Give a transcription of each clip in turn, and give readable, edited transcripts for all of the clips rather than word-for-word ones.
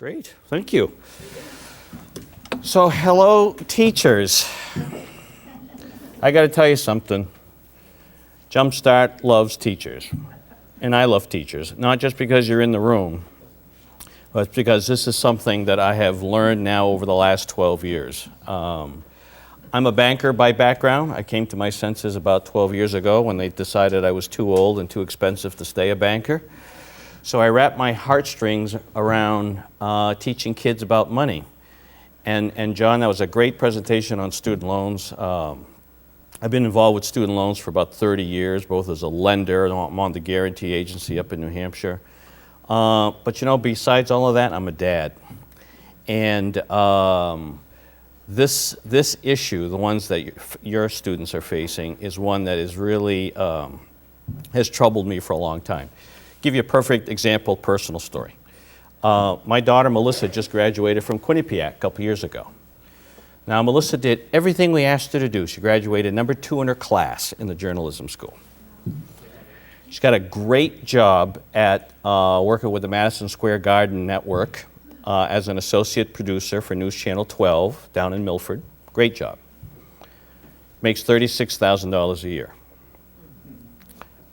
Great, thank you. So, hello, teachers. I got to tell you something. Jumpstart loves teachers, and I love teachers, not just because you're in the room, but because this is something that I have learned now over the last 12 years. I'm a banker by background. I came to my senses about 12 years ago when they decided I was too old and too expensive to stay a banker. So I wrapped my heartstrings around teaching kids about money. And John, that was a great presentation on student loans. I've been involved with student loans for about 30 years, both as a lender, and I'm on the guarantee agency up in New Hampshire. But you know, besides all of that, I'm a dad. And this issue, the ones that your students are facing, is one that is really has troubled me for a long time. Give you a perfect example, personal story. My daughter Melissa just graduated from Quinnipiac a couple years ago. Now Melissa did everything we asked her to do. She graduated number 2 in her class in the journalism school. She's got a great job at working with the Madison Square Garden Network as an associate producer for News Channel 12 down in Milford. Great job. Makes $36,000 a year.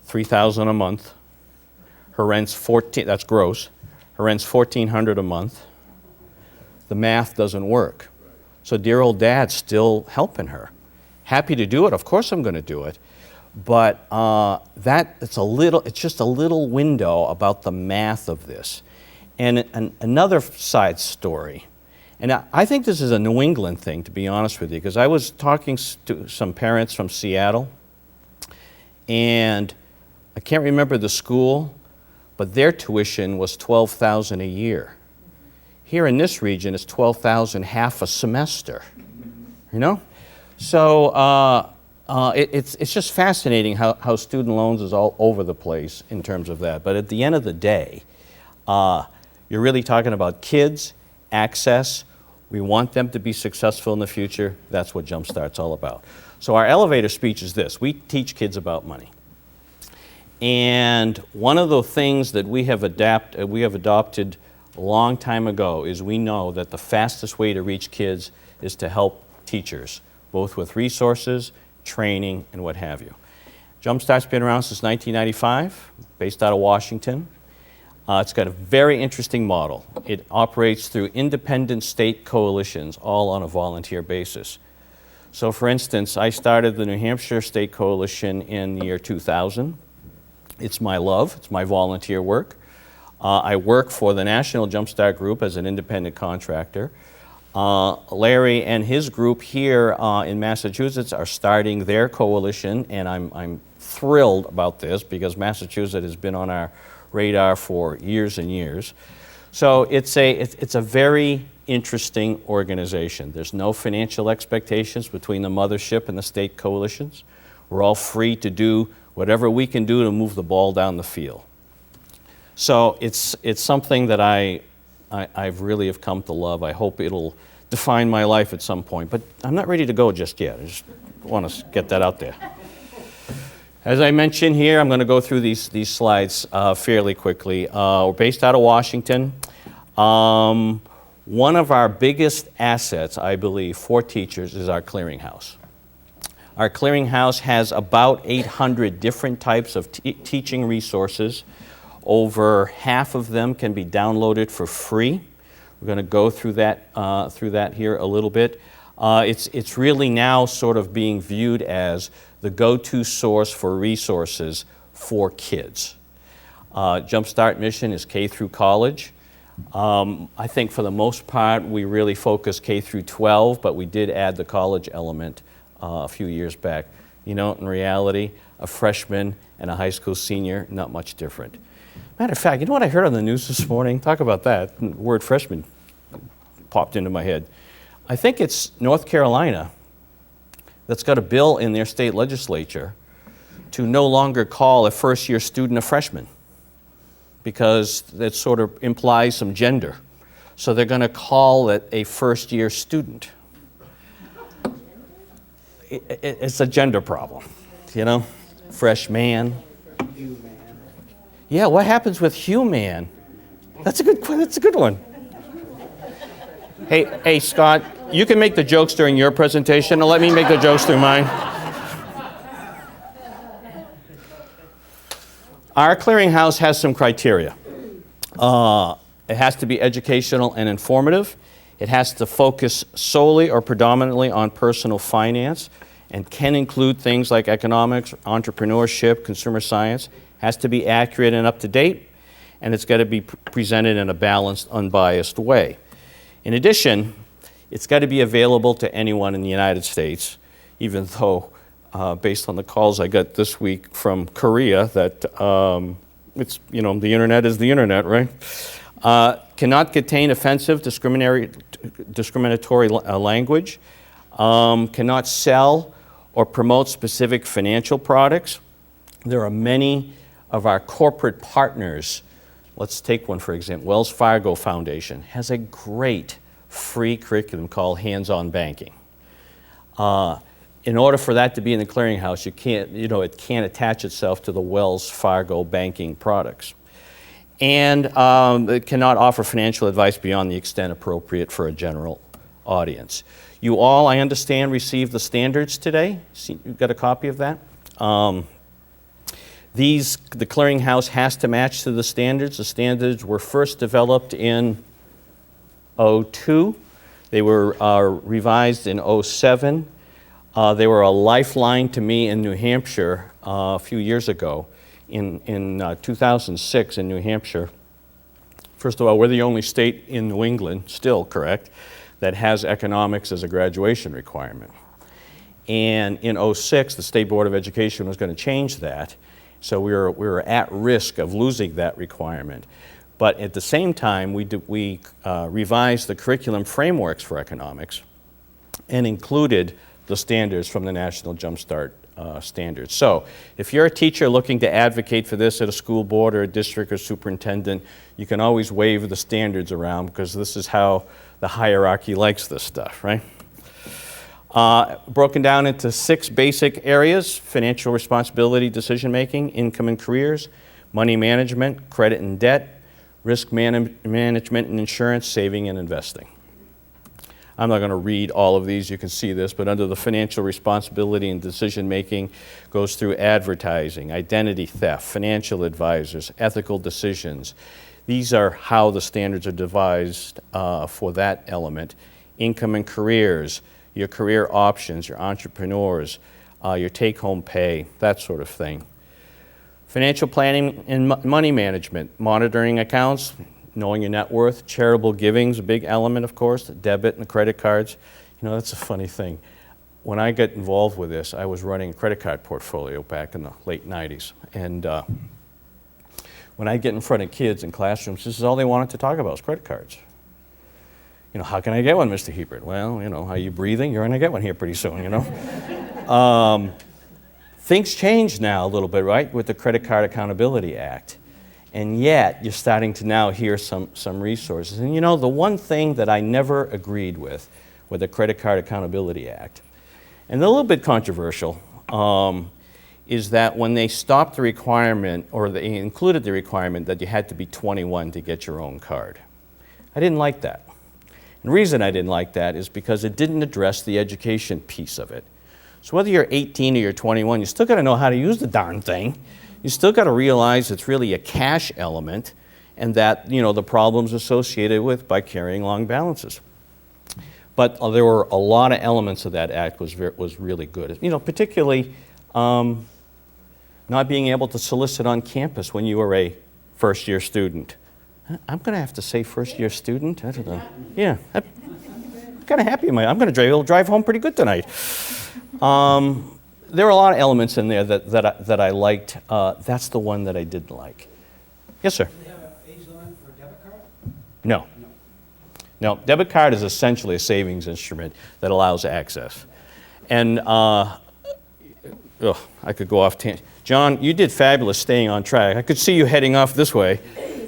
$3,000 a month. Her rent's that's gross. Her rent's $1,400 a month. The math doesn't work. So dear old dad's still helping her. Happy to do it, of course I'm going to do it. But it's just a little window about the math of this. And another side story, and I think this is a New England thing, to be honest with you, because I was talking to some parents from Seattle, and I can't remember the school, but their tuition was $12,000 a year. Here in this region, it's $12,000 half a semester. You know, so it's just fascinating how student loans is all over the place in terms of that. But at the end of the day, you're really talking about kids, access. We want them to be successful in the future. That's what Jumpstart's all about. So our elevator speech is this: we teach kids about money. And one of the things that we have adopted a long time ago is we know that the fastest way to reach kids is to help teachers, both with resources, training, and what have you. Jumpstart's been around since 1995, based out of Washington. It's got a very interesting model. It operates through independent state coalitions, all on a volunteer basis. So for instance, I started the New Hampshire State Coalition in the year 2000. It's my love, it's my volunteer work. I work for the National Jumpstart Group as an independent contractor. Larry and his group here in Massachusetts are starting their coalition, and I'm thrilled about this because Massachusetts has been on our radar for years and years. So it's a very interesting organization. There's no financial expectations between the mothership and the state coalitions. We're all free to do whatever we can do to move the ball down the field. So it's something that I've really have come to love. I hope it'll define my life at some point, but I'm not ready to go just yet. I just want to get that out there. As I mentioned here, I'm going to go through these slides fairly quickly. We're based out of Washington. One of our biggest assets, I believe, for teachers is our Clearinghouse. Our Clearinghouse has about 800 different types of teaching resources. Over half of them can be downloaded for free. We're going to go through that here a little bit. It's really now sort of being viewed as the go-to source for resources for kids. Jumpstart mission is K through college. I think for the most part we really focus K through 12, but we did add the college element a few years back. You know, in reality, a freshman and a high school senior, not much different. Matter of fact, you know what I heard on the news this morning? Talk about that. The word freshman popped into my head. I think it's North Carolina that's got a bill in their state legislature to no longer call a first-year student a freshman because that sort of implies some gender. So they're going to call it a first-year student. It's a gender problem, you know? Freshman. Yeah, what happens with human? That's a good one. Hey, Scott, you can make the jokes during your presentation, and let me make the jokes through mine. Our clearinghouse has some criteria. It has to be educational and informative. It has to focus solely or predominantly on personal finance and can include things like economics, entrepreneurship, consumer science. It has to be accurate and up to date, and it's got to be presented in a balanced, unbiased way. In addition, it's got to be available to anyone in the United States, even though, based on the calls I got this week from Korea, that it's, you know, the internet is the internet, right? Cannot contain offensive, discriminatory language, cannot sell or promote specific financial products. There are many of our corporate partners. Let's take one, for example. Wells Fargo Foundation has a great free curriculum called Hands-On Banking. In order for that to be in the clearinghouse, it can't attach itself to the Wells Fargo banking products. And it cannot offer financial advice beyond the extent appropriate for a general audience. You all, I understand, received the standards today. You've got a copy of that? The clearinghouse has to match to the standards. The standards were first developed in '02. They were revised in '07. They were a lifeline to me in New Hampshire a few years ago. In 2006 in New Hampshire. First of all, we're the only state in New England, still correct, that has economics as a graduation requirement. And in '06, the State Board of Education was going to change that, so we were at risk of losing that requirement. But at the same time, we revised the curriculum frameworks for economics and included the standards from the National Jumpstart standards. So if you're a teacher looking to advocate for this at a school board or a district or superintendent, you can always wave the standards around because this is how the hierarchy likes this stuff, right? Broken down into 6 basic areas: financial responsibility, decision-making, income and careers, money management, credit and debt, risk management and insurance, saving and investing. I'm not going to read all of these, you can see this, but under the financial responsibility and decision-making goes through advertising, identity theft, financial advisors, ethical decisions. These are how the standards are devised for that element. Income and careers, your career options, your entrepreneurs, your take-home pay, that sort of thing. Financial planning and money management, monitoring accounts, knowing your net worth, charitable giving is a big element, of course, the debit and the credit cards. You know, that's a funny thing. When I got involved with this, I was running a credit card portfolio back in the late 90s. And when I get in front of kids in classrooms, this is all they wanted to talk about was credit cards. You know, how can I get one, Mr. Hebert? Well, you know, are you breathing? You're going to get one here pretty soon, you know. Things change now a little bit, right, with the Credit Card Accountability Act. And yet, you're starting to now hear some resources. And you know, the one thing that I never agreed with the Credit Card Accountability Act, and a little bit controversial, is that when they stopped the requirement, or they included the requirement that you had to be 21 to get your own card. I didn't like that. And the reason I didn't like that is because it didn't address the education piece of it. So whether you're 18 or you're 21, you still got to know how to use the darn thing. You still got to realize it's really a cash element and that, you know, the problems associated with by carrying long balances. But there were a lot of elements of that act was really good. You know, particularly not being able to solicit on campus when you were a first-year student. I'm going to have to say first-year student. I don't know. Yeah, I'm kind of happy. I'm going to drive home pretty good tonight. There were a lot of elements in there that I liked. That's the one that I didn't like. Yes, sir? Do they have an age limit for a debit card? No. No, debit card is essentially a savings instrument that allows access. And I could go off tangent. John, you did fabulous staying on track. I could see you heading off this way,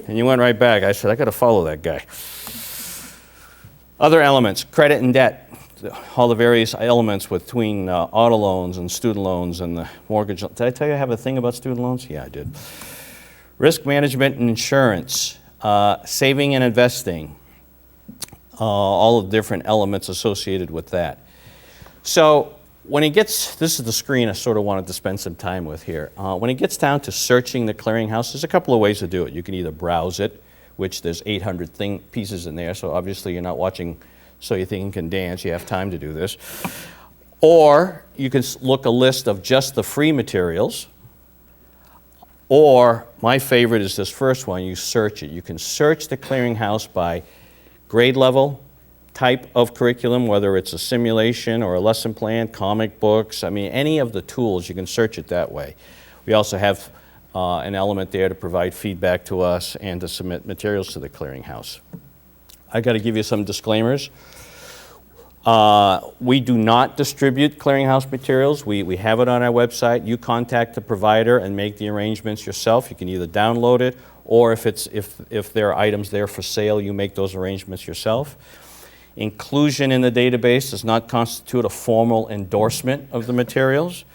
and you went right back. I said, I got to follow that guy. Other elements, credit and debt. All the various elements between auto loans and student loans and the mortgage. Did I tell you I have a thing about student loans? Yeah, I did. Risk management and insurance, saving and investing, all of the different elements associated with that. So when it gets, this is the screen I sort of wanted to spend some time with here. When it gets down to searching the Clearinghouse, there's a couple of ways to do it. You can either browse it, which there's 800 pieces in there, so obviously you're not watching So You Think You Can Dance, you have time to do this. Or you can look a list of just the free materials. Or my favorite is this first one, you search it. You can search the Clearinghouse by grade level, type of curriculum, whether it's a simulation or a lesson plan, comic books, I mean, any of the tools, you can search it that way. We also have an element there to provide feedback to us and to submit materials to the Clearinghouse. I got to give you some disclaimers. We do not distribute Clearinghouse materials. We have it on our website. You contact the provider and make the arrangements yourself. You can either download it, or if there are items there for sale, you make those arrangements yourself. Inclusion in the database does not constitute a formal endorsement of the materials,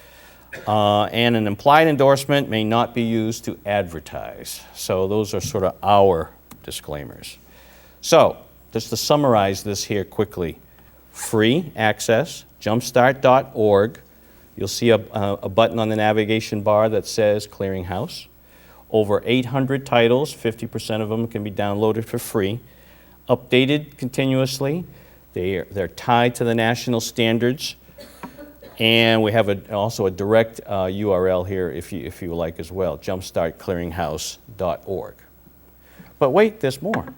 and an implied endorsement may not be used to advertise. So those are sort of our disclaimers. So just to summarize this here quickly, free access, jumpstart.org. You'll see a button on the navigation bar that says Clearinghouse. Over 800 titles, 50% of them can be downloaded for free. Updated continuously. They're tied to the national standards. And we have also a direct URL here if you like as well, jumpstartclearinghouse.org. But wait, there's more.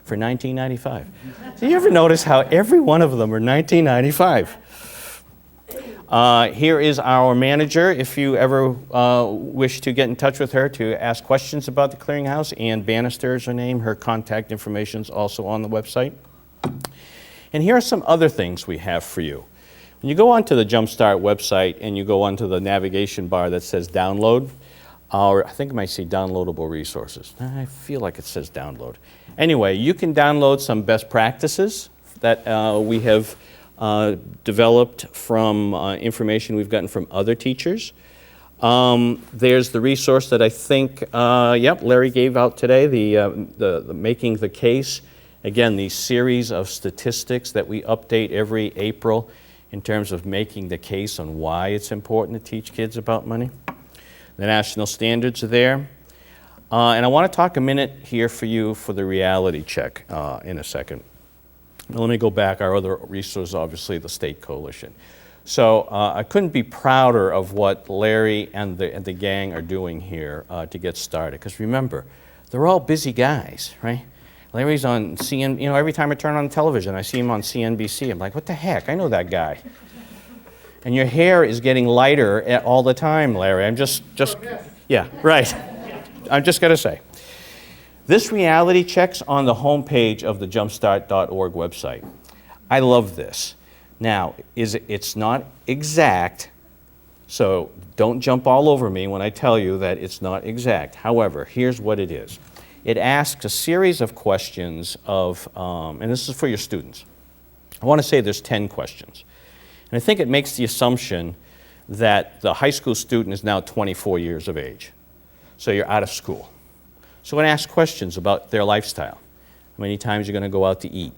For $19.95. Do you ever notice how every one of them are $19.95? Here is our manager, if you ever wish to get in touch with her to ask questions about the Clearinghouse. Ann Bannister is her name. Her contact information is also on the website. And here are some other things we have for you. When you go onto the Jumpstart website and you go onto the navigation bar that says download, or I think it might say downloadable resources. I feel like it says download. Anyway, you can download some best practices that we have developed from information we've gotten from other teachers. There's the resource that I think, Larry gave out today, the Making the Case. Again, these series of statistics that we update every April in terms of making the case on why it's important to teach kids about money. The national standards are there. And I want to talk a minute here for you for the reality check in a second. Now, let me go back. Our other resource, obviously, the State Coalition. So I couldn't be prouder of what Larry and the gang are doing here to get started. Because remember, they're all busy guys, right? Larry's on every time I turn on television, I see him on CNBC. I'm like, what the heck? I know that guy. And your hair is getting lighter all the time, Larry. I'm just yeah, right. I'm just going to say. This reality check's on the homepage of the jumpstart.org website. I love this. Now, it's not exact, so don't jump all over me when I tell you that it's not exact. However, here's what it is. It asks a series of questions and this is for your students. I want to say there's 10 questions. And I think it makes the assumption that the high school student is now 24 years of age. So you're out of school. So it asks questions about their lifestyle. How many times you're going to go out to eat?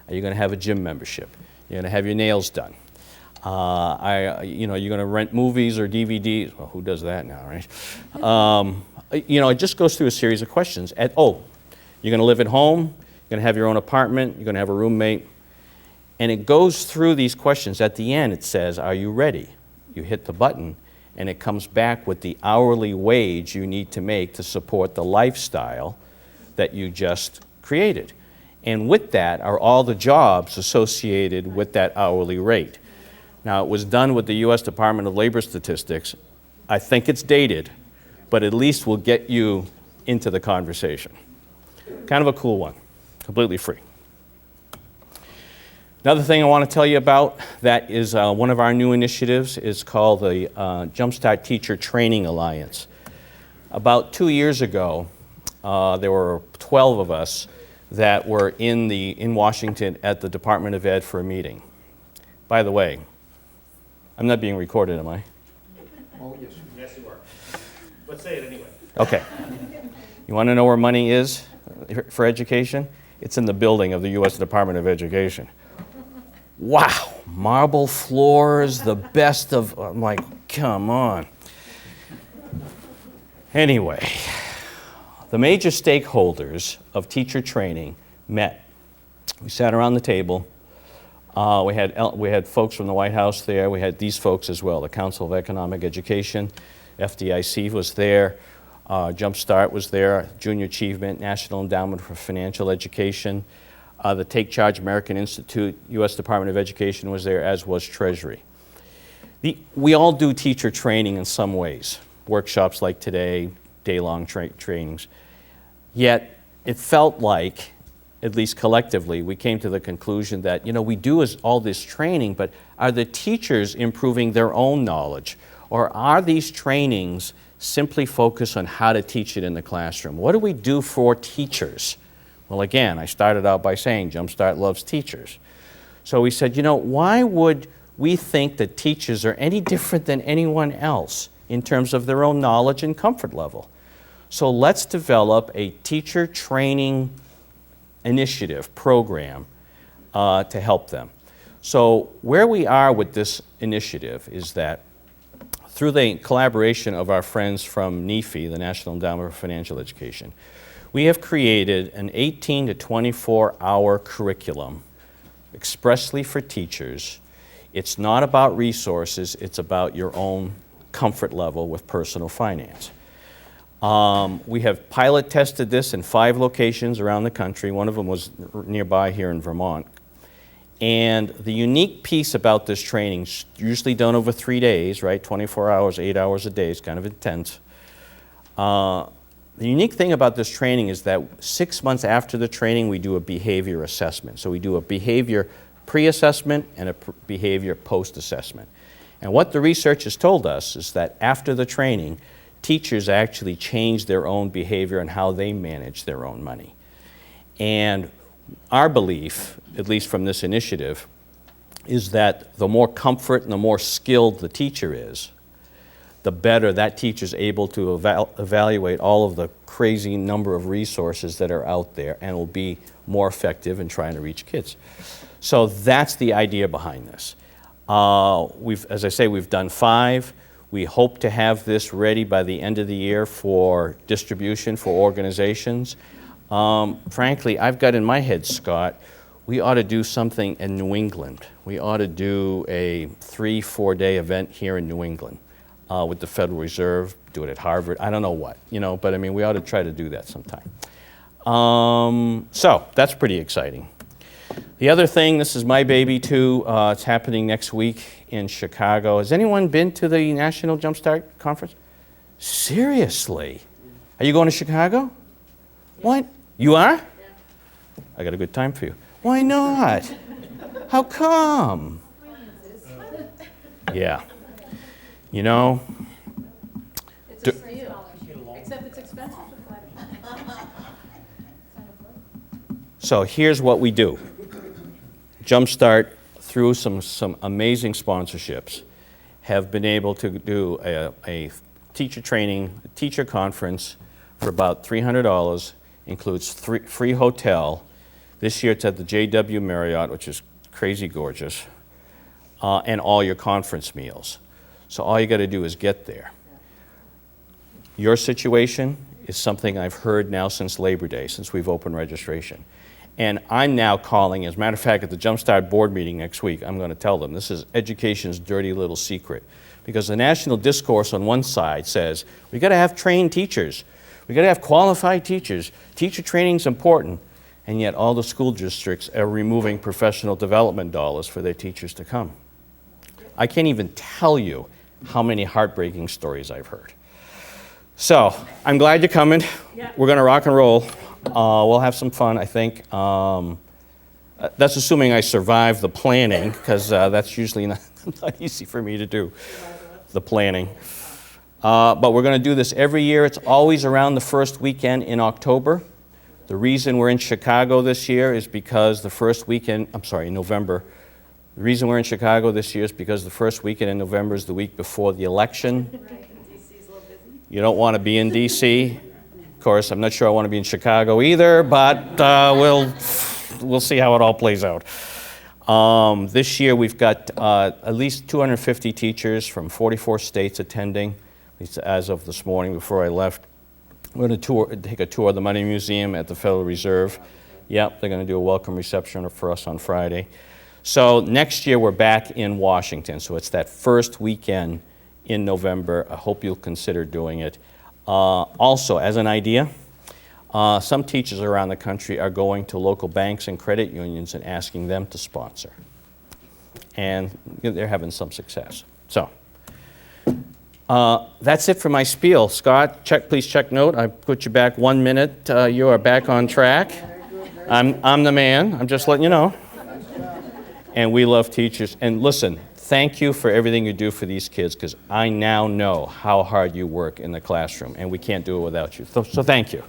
Are you going to have a gym membership? You're going to have your nails done? You're going to rent movies or DVDs? Well, who does that now, right? It just goes through a series of questions. You're going to live at home? You're going to have your own apartment? You're going to have a roommate? And it goes through these questions. At the end, it says, are you ready? You hit the button, and it comes back with the hourly wage you need to make to support the lifestyle that you just created. And with that are all the jobs associated with that hourly rate. Now, it was done with the U.S. Department of Labor statistics. I think it's dated, but at least will get you into the conversation. Kind of a cool one, completely free. Another thing I want to tell you about that is one of our new initiatives is called the Jumpstart Teacher Training Alliance. About 2 years ago, there were 12 of us that were in Washington at the Department of Ed for a meeting. By the way, I'm not being recorded, am I? Oh, yes. Yes, you are. But say it anyway. Okay. You want to know where money is for education? It's in the building of the U.S. Department of Education. Wow, marble floors, the best of, I'm like, come on. Anyway, the major stakeholders of teacher training met. We sat around the table. We had folks from the White House there. We had these folks as well, the Council of Economic Education, FDIC was there, Jumpstart was there, Junior Achievement, National Endowment for Financial Education, the Take Charge American Institute, U.S. Department of Education was there, as was Treasury. We all do teacher training in some ways, workshops like today, day-long trainings. Yet it felt like, at least collectively, we came to the conclusion that, we do all this training, but are the teachers improving their own knowledge? Or are these trainings simply focused on how to teach it in the classroom? What do we do for teachers? Well, again, I started out by saying Jumpstart loves teachers. So we said, why would we think that teachers are any different than anyone else in terms of their own knowledge and comfort level? So let's develop a teacher training initiative, program, to help them. So where we are with this initiative is that through the collaboration of our friends from NEFI, the National Endowment for Financial Education, we have created an 18 to 24-hour curriculum expressly for teachers. It's not about resources, it's about your own comfort level with personal finance. We have pilot tested this in 5 locations around the country. One of them was nearby here in Vermont. And the unique piece about this training, usually done over 3 days, right? 24 hours, 8 hours a day, it's kind of intense. The unique thing about this training is that 6 months after the training, we do a behavior assessment. So we do a behavior pre-assessment and a behavior post-assessment. And what the research has told us is that after the training, teachers actually change their own behavior and how they manage their own money. And our belief, at least from this initiative, is that the more comfort and the more skilled the teacher is, the better that teacher is able to evaluate all of the crazy number of resources that are out there and will be more effective in trying to reach kids. So that's the idea behind this. As I say, we've done 5. We hope to have this ready by the end of the year for distribution for organizations. Frankly, I've got in my head, Scott, we ought to do something in New England. We ought to do a 3-4 day event here in New England with the Federal Reserve, do it at Harvard, I don't know what, but I mean, we ought to try to do that sometime. So that's pretty exciting. The other thing, this is my baby too, it's happening next week in Chicago. Has anyone been to the National Jumpstart Conference? Seriously? Are you going to Chicago? What? You are? Yeah. I got a good time for you. Why not? How come? Yeah. It's just for you, except it's expensive. So here's what we do. Jumpstart, through some amazing sponsorships, have been able to do a teacher training, a teacher conference for about $300, includes free hotel. This year it's at the JW Marriott, which is crazy gorgeous, and all your conference meals. So all you got to do is get there. Your situation is something I've heard now since Labor Day, since we've opened registration. And I'm now calling, as a matter of fact, at the Jumpstart board meeting next week, I'm going to tell them this is education's dirty little secret. Because the national discourse on one side says, we got to have trained teachers. We got to have qualified teachers. Teacher training is important. And yet all the school districts are removing professional development dollars for their teachers to come. I can't even tell you how many heartbreaking stories I've heard. So I'm glad you're coming. Yeah. We're going to rock and roll. We'll have some fun, I think. That's assuming I survive the planning, because that's usually not easy for me to do, the planning. But we're going to do this every year. It's always around the first weekend in October. The reason we're in Chicago this year is because the first weekend, in November. The reason we're in Chicago this year is because the first weekend in November is the week before the election. Right, DC's a little busy. You don't want to be in D.C. course, I'm not sure I want to be in Chicago either, but we'll see how it all plays out. This year we've got at least 250 teachers from 44 states attending, at least as of this morning before I left. We're going to take a tour of the Money Museum at the Federal Reserve. Yep, they're going to do a welcome reception for us on Friday. So next year we're back in Washington, so it's that first weekend in November. I hope you'll consider doing it. Also, as an idea, some teachers around the country are going to local banks and credit unions and asking them to sponsor. And they're having some success. So, that's it for my spiel. Scott, please check note. I put you back 1 minute. You are back on track. I'm the man. I'm just letting you know. And we love teachers. And listen, thank you for everything you do for these kids, because I now know how hard you work in the classroom, and we can't do it without you. So thank you.